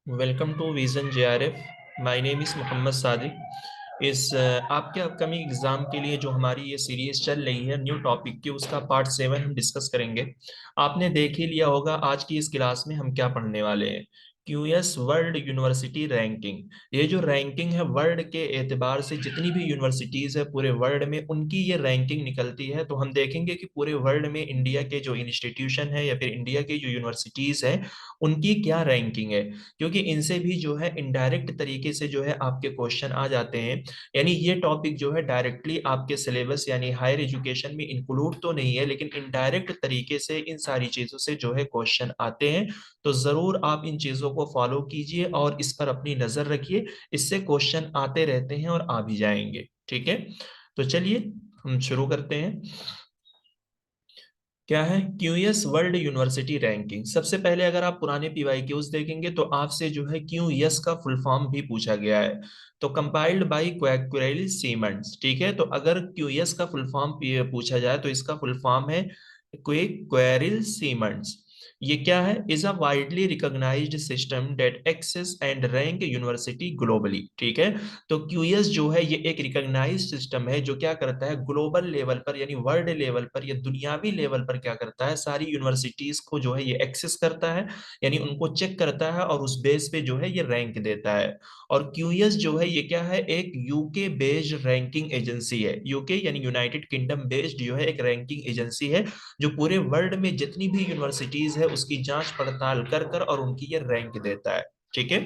Welcome to vision JRF. My name is Mohammad Sadiq. आपके upcoming exam के लिए जो हमारी ये सीरीज चल रही है न्यू टॉपिक की, उसका पार्ट 7 हम डिस्कस करेंगे। आपने देख ही लिया होगा आज की इस क्लास में हम क्या पढ़ने वाले हैं। QS world university ranking. ये जो रैंकिंग है वर्ल्ड के एतबार से जितनी भी यूनिवर्सिटीज है पूरे वर्ल्ड में उनकी ये रैंकिंग निकलती है। तो हम देखेंगे कि पूरे वर्ल्ड में इंडिया के जो इंस्टीट्यूशन है या फिर इंडिया की जो यूनिवर्सिटीज है उनकी क्या रैंकिंग है। क्योंकि इनसे भी जो है इनडायरेक्ट तरीके से जो है आपके क्वेश्चन आ जाते हैं। यानी ये टॉपिक जो है डायरेक्टली आपके सिलेबस यानी हायर एजुकेशन में इंक्लूड तो नहीं है, लेकिन इनडायरेक्ट तरीके से इन सारी चीजों से जो है क्वेश्चन आते हैं। तो जरूर आप इन चीजों को फॉलो कीजिए और इस पर अपनी नजर रखिए। इससे क्वेश्चन आते रहते हैं और आ भी जाएंगे। ठीक है, तो चलिए हम शुरू करते हैं। क्या है क्यूएस वर्ल्ड यूनिवर्सिटी रैंकिंग। सबसे पहले अगर आप पुराने पीवाईक्यूज देखेंगे तो आपसे जो है क्यूएस का फुल फॉर्म भी पूछा गया है। तो कंपाइल्ड बाय क्वेक्विरेल सीमेंट्स। ठीक है, तो अगर क्यूएस का फुल फॉर्म पूछा जाए तो इसका फुल फॉर्म है क्वेक्विरेल सीमेंट्स। ये क्या है? Is a widely recognised system that assess and rank university globally. ठीक है, तो क्यूएस जो है ये एक रिकॉग्नाइज्ड सिस्टम है जो क्या करता है ग्लोबल लेवल पर यानी वर्ल्ड लेवल पर या दुनियावी लेवल पर क्या करता है सारी यूनिवर्सिटीज को जो है ये एक्सेस करता है। यानी उनको चेक करता है और उस बेस पे जो है ये रैंक देता है। और क्यूएस जो है ये क्या है एक यूके बेस्ड रैंकिंग एजेंसी है। यूके यानी यूनाइटेड किंगडम बेस्ड जो है एक रैंकिंग एजेंसी है जो पूरे वर्ल्ड में जितनी भी यूनिवर्सिटीज है उसकी जांच पड़ताल कर कर और उनकी ये रैंक देता है। ठीक है,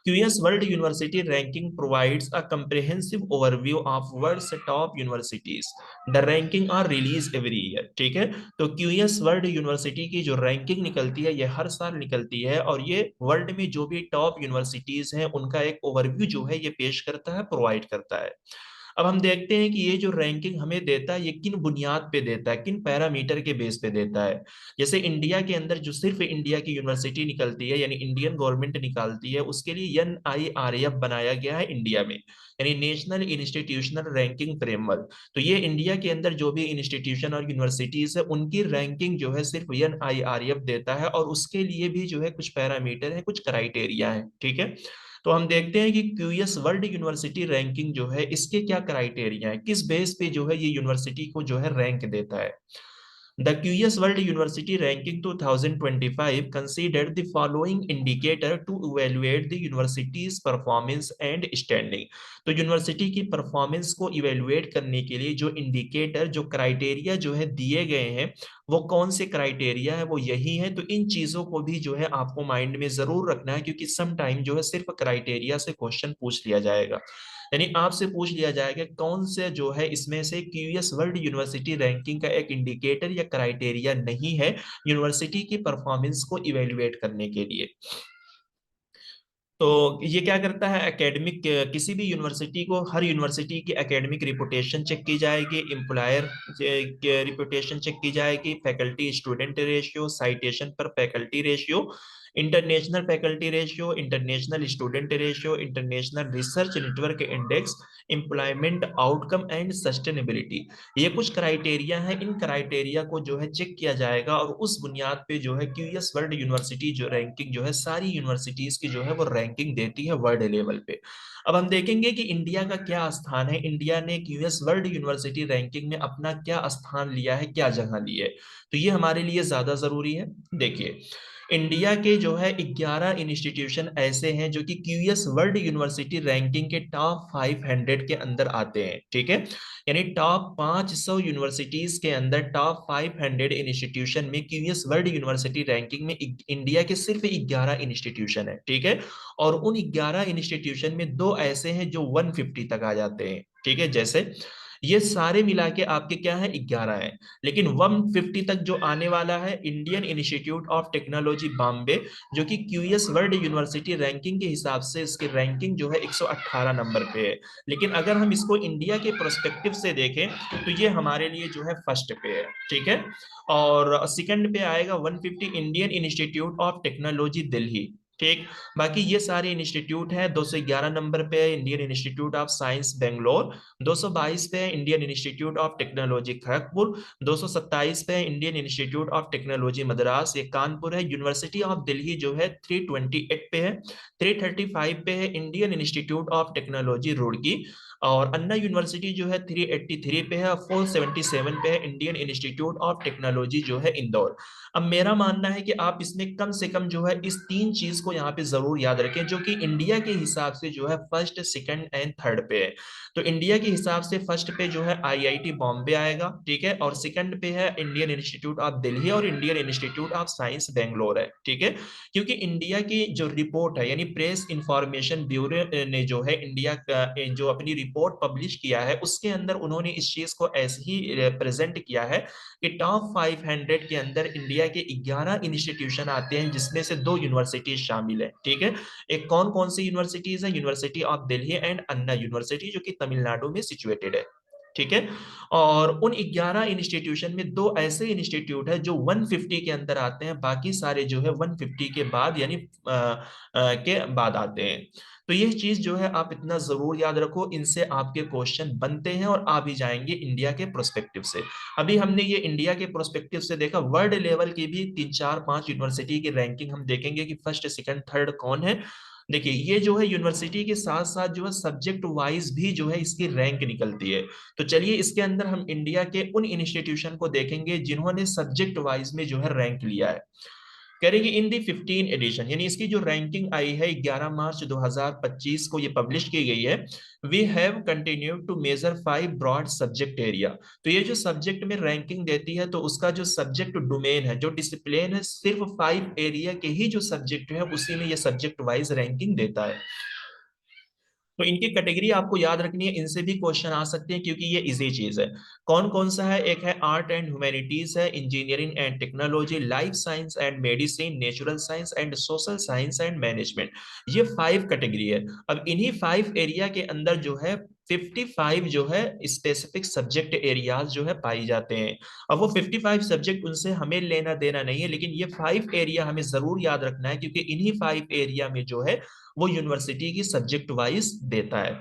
QS world university ranking provides a comprehensive overview of world's top universities. The ranking are released every year. ठीक है, तो क्यूएस वर्ल्ड यूनिवर्सिटी की जो रैंकिंग निकलती है ये हर साल निकलती है और ये वर्ल्ड में जो भी टॉप यूनिवर्सिटीज हैं उनका एक ओवरव्यू जो है ये पेश करता है, प्रोवाइड करता है। अब हम देखते हैं कि ये जो रैंकिंग हमें देता है ये किन बुनियाद पे देता है, किन पैरामीटर के बेस पे देता है। जैसे इंडिया के अंदर जो सिर्फ इंडिया की यूनिवर्सिटी निकलती है यानी इंडियन गवर्नमेंट निकालती है उसके लिए NIRF बनाया गया है इंडिया में, यानी नेशनल इंस्टीट्यूशनल रैंकिंग फ्रेमवर्क। तो ये इंडिया के अंदर जो भी इंस्टीट्यूशन और यूनिवर्सिटीज है उनकी रैंकिंग जो है सिर्फ NIRF देता है और उसके लिए भी जो है कुछ पैरामीटर है, कुछ क्राइटेरिया है। ठीक है, तो हम देखते हैं कि क्यूएस वर्ल्ड यूनिवर्सिटी रैंकिंग जो है इसके क्या क्राइटेरिया है, किस बेस पे जो है ये यूनिवर्सिटी को जो है रैंक देता है। The QS World University Ranking 2025 considered the following indicator to evaluate the university's performance and standing. तो यूनिवर्सिटी की परफॉर्मेंस को इवेलुएट करने के लिए जो इंडिकेटर जो क्राइटेरिया जो है दिए गए हैं वो कौन से क्राइटेरिया है, वो यही है। तो इन चीजों को भी जो है आपको माइंड में जरूर रखना है क्योंकि सम टाइम जो है सिर्फ क्राइटेरिया से क्वेश्चन पूछ लिया जाएगा। यानी आपसे पूछ लिया जाएगा कौन से जो है इसमें से क्यूएस वर्ल्ड यूनिवर्सिटी रैंकिंग का एक इंडिकेटर या क्राइटेरिया नहीं है यूनिवर्सिटी की परफॉर्मेंस को इवेल्युएट करने के लिए। तो ये क्या करता है एकेडमिक, किसी भी यूनिवर्सिटी को हर यूनिवर्सिटी की एकेडमिक रिपुटेशन चेक की जाएगी, एम्प्लॉयर रिपुटेशन चेक की जाएगी, फैकल्टी स्टूडेंट रेशियो, साइटेशन पर faculty ratio, international faculty ratio, international student ratio, international research network index, employment outcome and sustainability. ये कुछ क्राइटेरिया है, इन क्राइटेरिया को जो है चेक किया जाएगा और उस बुनियाद पे जो है क्यूएस वर्ल्ड यूनिवर्सिटी जो रैंकिंग जो है सारी यूनिवर्सिटीज की जो है वो रैंकिंग देती है वर्ल्ड लेवल पे। अब हम देखेंगे कि इंडिया का क्या स्थान है, इंडिया ने क्यूएस वर्ल्ड यूनिवर्सिटी रैंकिंग में अपना क्या स्थान लिया है, क्या जगह ली है। तो ये हमारे लिए ज्यादा जरूरी है। देखिए, इंडिया के जो है 11 इंस्टीट्यूशन ऐसे हैं जो कि क्यूएस वर्ल्ड यूनिवर्सिटी रैंकिंग के टॉप 500 के अंदर आते हैं। ठीक है, यानी टॉप 500 यूनिवर्सिटीज के अंदर टॉप 500 इंस्टीट्यूशन में क्यूएस वर्ल्ड यूनिवर्सिटी रैंकिंग में इंडिया के सिर्फ 11 इंस्टीट्यूशन है। ठीक है, और उन 11 इंस्टीट्यूशन में दो ऐसे हैं जो 150 तक आ जाते हैं। ठीक है, जैसे ये सारे मिला के आपके क्या है 11 है, लेकिन 150 तक जो आने वाला है Indian institute of technology Bombay, जो कि क्यूएस वर्ल्ड यूनिवर्सिटी रैंकिंग के हिसाब से इसकी रैंकिंग जो है 118 नंबर पे है। लेकिन अगर हम इसको इंडिया के प्रोस्पेक्टिव से देखें तो ये हमारे लिए जो है फर्स्ट पे है। ठीक है, और सेकंड पे आएगा 150 Indian institute of technology Delhi. ठीक। बाकी ये सारे इंस्टीट्यूट है। 211 नंबर पे है Indian institute of science Bangalore, 222 पे है Indian institute of technology Kharagpur, 227 पे है Indian institute of technology Madras, ये कानपुर है। यूनिवर्सिटी ऑफ दिल्ली जो है 328 पे है, 335 पे है Indian institute of technology Roorkee, और अन्ना यूनिवर्सिटी जो है 383 पे है, 477 पे है इंडियन इंस्टीट्यूट ऑफ टेक्नोलॉजी जो है इंदौर। अब मेरा मानना है कि आप इसमें कम से कम जो है इस तीन चीज को यहाँ पे जरूर याद रखें, जो कि इंडिया के हिसाब से जो है फर्स्ट, सेकंड एंड थर्ड पे है। तो इंडिया के हिसाब से फर्स्ट पे जो है आईआईटी बॉम्बे आएगा, ठीक है, और सेकंड पे है इंडियन इंस्टीट्यूट ऑफ दिल्ली और Indian institute of science Bangalore है, ठीक है। क्योंकि इंडिया की जो रिपोर्ट है, यानी प्रेस इंफॉर्मेशन ब्यूरो ने जो है इंडिया का जो अपनी रिपोर्ट पब्लिश किया है, उसके अंदर उन्होंने इस चीज को ऐसे ही प्रेजेंट किया है कि टॉप 500 के अंदर इंडिया के 11 इंस्टीट्यूशन आते हैं, जिसमें से 2 यूनिवर्सिटीज शामिल है, ठीक है। एक कौन कौन सी यूनिवर्सिटीज है? University of Delhi and Anna university, जो कि तमिलनाडु में सिचुएटेड है, ठीक है। और उन 11 इंस्टीट्यूशन में 2 ऐसे इंस्टीट्यूट है जो 150 के अंदर आते हैं, बाकी सारे जो है 150 के बाद यानी के बाद आते हैं। तो ये चीज जो है आप इतना जरूर याद रखो, इनसे आपके क्वेश्चन बनते हैं और आ भी जाएंगे इंडिया के प्रोस्पेक्टिव से। अभी हमने ये इंडिया के प्रोस्पेक्टिव से देखा, वर्ल्ड लेवल की भी 3 4 5 यूनिवर्सिटी की रैंकिंग हम देखेंगे कि फर्स्ट, सेकंड, थर्ड कौन है। देखिए ये जो है यूनिवर्सिटी के साथ साथ जो है सब्जेक्ट वाइज भी जो है इसकी रैंक निकलती है। तो चलिए इसके अंदर हम इंडिया के उन इंस्टीट्यूशन को देखेंगे जिन्होंने सब्जेक्ट वाइज में जो है रैंक लिया है। करेंगे इन दी 15 एडिशन, यानी इसकी जो रैंकिंग आई है 11 मार्च 2025 को ये पब्लिश की गई है। We have continued to measure 5 broad subject area. तो ये जो सब्जेक्ट में रैंकिंग देती है, तो उसका जो सब्जेक्ट डोमेन है, जो डिसिप्लिन है, सिर्फ 5 एरिया के ही जो सब्जेक्ट है उसी में ये सब्जेक्ट वाइज रैंकिंग देता है। तो इनकी कैटेगरी आपको याद रखनी है, इनसे भी क्वेश्चन आ सकते हैं क्योंकि ये इजी चीज है। कौन कौन सा है? एक है आर्ट एंड ह्यूमैनिटीज है, engineering and technology, life science and medicine, natural science and social science and management. ये 5 कैटेगरी है। अब इन्हीं 5 एरिया के अंदर जो है 55 जो है स्पेसिफिक सब्जेक्ट एरियाज जो है पाई जाते हैं। अब वो 55 सब्जेक्ट उनसे हमें लेना देना नहीं है, लेकिन ये 5 एरिया हमें जरूर याद रखना है, क्योंकि इन्हीं 5 एरिया में जो है वो यूनिवर्सिटी की सब्जेक्ट वाइज देता है।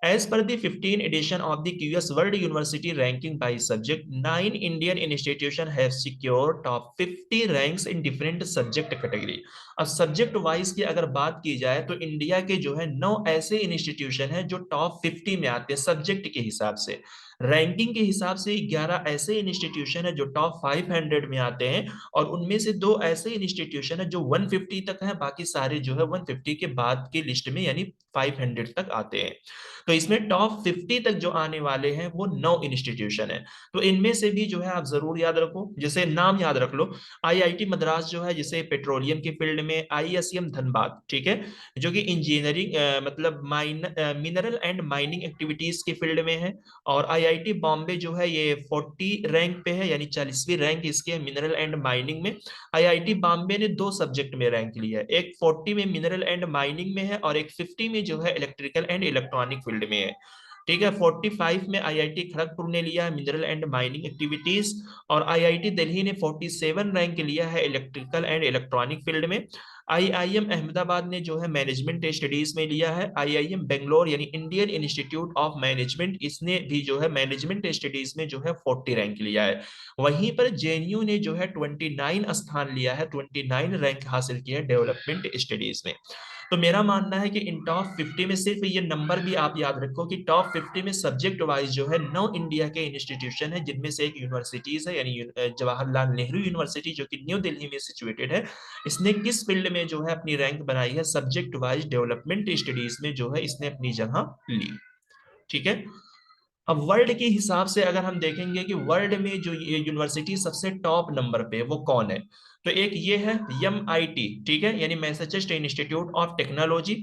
As per the 15th edition of the QS World University Ranking by Subject, 9 Indian institutions have secured top 50 ranks in different subject category. अब सब्जेक्ट वाइज की अगर बात की जाए तो इंडिया के जो है 9 ऐसे इंस्टीट्यूशन हैं जो टॉप 50 में आते हैं सब्जेक्ट के हिसाब से। रैंकिंग के हिसाब से 11 ऐसे इंस्टीट्यूशन है जो टॉप 500 में आते हैं, और उनमें से 2 ऐसे इंस्टीट्यूशन है जो 150 तक है, बाकी सारे जो है 150 के बाद की लिस्ट में यानी 500 तक आते हैं। तो इसमें टॉप 50 तक जो आने वाले हैं वो 9 इंस्टीट्यूशन है। तो इनमें से भी जो है आप जरूर याद रखो, जैसे नाम याद रख लो। आईआईटी मद्रास जो है जिसे पेट्रोलियम के फील्ड में, आईएसएम धनबाद, ठीक है, जो कि इंजीनियरिंग मतलब मिनरल एंड माइनिंग एक्टिविटीज के फील्ड में है। और आईआईटी बॉम्बे जो है ये 40 रैंक पे है, यानी 40वीं रैंक इसके मिनरल एंड माइनिंग में। आईआईटी बॉम्बे ने 2 सब्जेक्ट में रैंक लिया है, एक 40 में मिनरल एंड माइनिंग में है और एक 50 में जो है इलेक्ट्रिकल एंड इलेक्ट्रॉनिक फील्ड में है, ठीक है। 45 में आईआईटी खड़गपुर ने लिया है मिनरल एंड माइनिंग एक्टिविटीज, और आईआईटी दिल्ली ने 47 रैंक लिया है इलेक्ट्रिकल एंड इलेक्ट्रॉनिक फील्ड में। आईआईएम अहमदाबाद ने जो है मैनेजमेंट स्टडीज में लिया है। आईआईएम बेंगलोर यानी इंडियन इंस्टीट्यूट ऑफ मैनेजमेंट, इसने भी जो है मैनेजमेंट स्टडीज में जो है 40 रैंक लिया है। वहीं पर जेएनयू ने जो है 29 स्थान लिया है, 29 रैंक हासिल किया है डेवलपमेंट स्टडीज में। तो मेरा मानना है कि इन टॉप 50 में सिर्फ ये नंबर भी आप याद रखो कि टॉप 50 में सब्जेक्ट वाइज जो है 9 इंडिया के इंस्टीट्यूशन है, जिनमें से एक यूनिवर्सिटीज है, यानी जवाहरलाल नेहरू यूनिवर्सिटी जो कि न्यू दिल्ली में सिचुएटेड है। इसने किस फील्ड में जो है अपनी रैंक बनाई है? सब्जेक्ट वाइज डेवलपमेंट स्टडीज में जो है इसने अपनी जगह ली, ठीक है। अब वर्ल्ड के हिसाब से अगर हम देखेंगे कि वर्ल्ड में जो ये यूनिवर्सिटी सबसे टॉप नंबर पे वो कौन है, तो एक ये है MIT, ठीक है, यानी मैसेचुसेट्स इंस्टीट्यूट ऑफ टेक्नोलॉजी,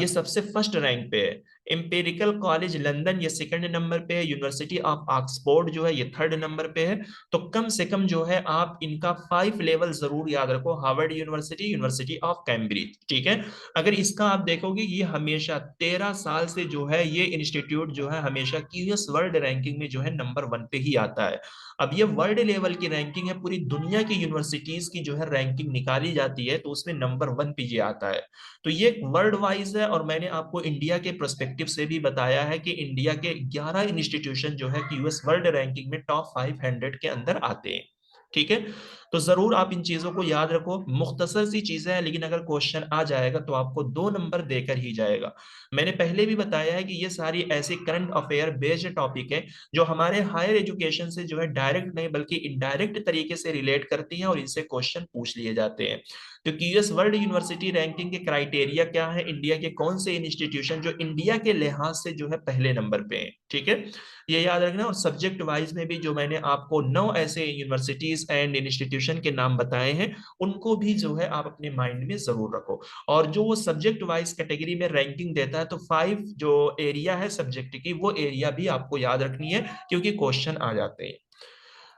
ये सबसे फर्स्ट रैंक पे है। इंपेरिकल कॉलेज लंदन ये सेकंड नंबर पे है, यूनिवर्सिटी ऑफ ऑक्सफोर्ड जो है ये थर्ड नंबर पे है। तो कम से कम जो है आप इनका 5 लेवल जरूर याद रखो, Harvard university, university of Cambridge, ठीक है। अगर इसका आप देखोगे ये हमेशा 13 साल से जो है ये इंस्टीट्यूट जो है हमेशा क्यूएस वर्ल्ड रैंकिंग में जो है नंबर 1 पे ही आता है। अब ये वर्ल्ड लेवल की रैंकिंग है, पूरी दुनिया की यूनिवर्सिटीज की जो है रैंकिंग निकाली जाती है, तो उसमें नंबर 1 पे ये आता है। तो ये वर्ल्ड वाइज है, और मैंने आपको इंडिया के प्रोस्पेक्टिव से भी बताया है कि इंडिया के 11 इंस्टीट्यूशन जो है कि यूएस वर्ल्ड रैंकिंग में टॉप 500 के अंदर आते हैं, ठीक है। तो जरूर आप इन चीजों को याद रखो, मुख्तसर सी चीजें हैं, लेकिन अगर क्वेश्चन आ जाएगा तो आपको 2 नंबर देकर ही जाएगा। मैंने पहले भी बताया है कि ये सारी ऐसी करंट अफेयर बेस्ड टॉपिक है जो हमारे हायर एजुकेशन से जो है डायरेक्ट नहीं बल्कि इनडायरेक्ट तरीके से रिलेट करती हैं और इनसे क्वेश्चन पूछ लिए जाते हैं। तो क्यूएस वर्ल्ड यूनिवर्सिटी रैंकिंग के क्राइटेरिया क्या है, इंडिया के कौन से इंस्टीट्यूशन जो इंडिया के लिहाज से जो है पहले नंबर पे हैं, ठीक है, ये याद रखना। और सब्जेक्ट वाइज में भी जो मैंने आपको 9 ऐसे यूनिवर्सिटीज एंड इंस्टीट्यूशन के नाम बताए हैं, उनको भी जो है आप अपने माइंड में जरूर रखो। और जो वो सब्जेक्ट वाइज कैटेगरी में रैंकिंग देता है, तो 5 जो एरिया है सब्जेक्ट की, वो एरिया भी आपको याद रखनी है, क्योंकि क्वेश्चन आ जाते हैं।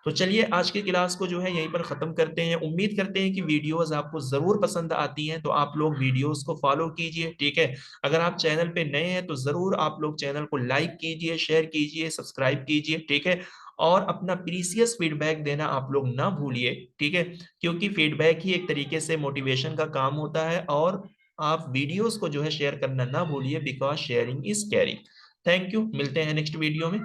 तो चलिए आज की क्लास को जो है यहीं पर खत्म करते हैं। उम्मीद करते हैं कि वीडियोस आपको जरूर पसंद आती हैं, तो आप लोग वीडियोस को फॉलो कीजिए, ठीक है। अगर आप चैनल पे नए हैं तो जरूर आप लोग चैनल को लाइक कीजिए, शेयर कीजिए, सब्सक्राइब कीजिए, ठीक है। और अपना प्रीसियस फीडबैक देना आप लोग ना भूलिए, ठीक है, क्योंकि फीडबैक ही एक तरीके से मोटिवेशन का काम होता है। और आप वीडियोस को जो है शेयर करना ना भूलिए, because sharing is carrying. Thank you, मिलते हैं नेक्स्ट वीडियो में।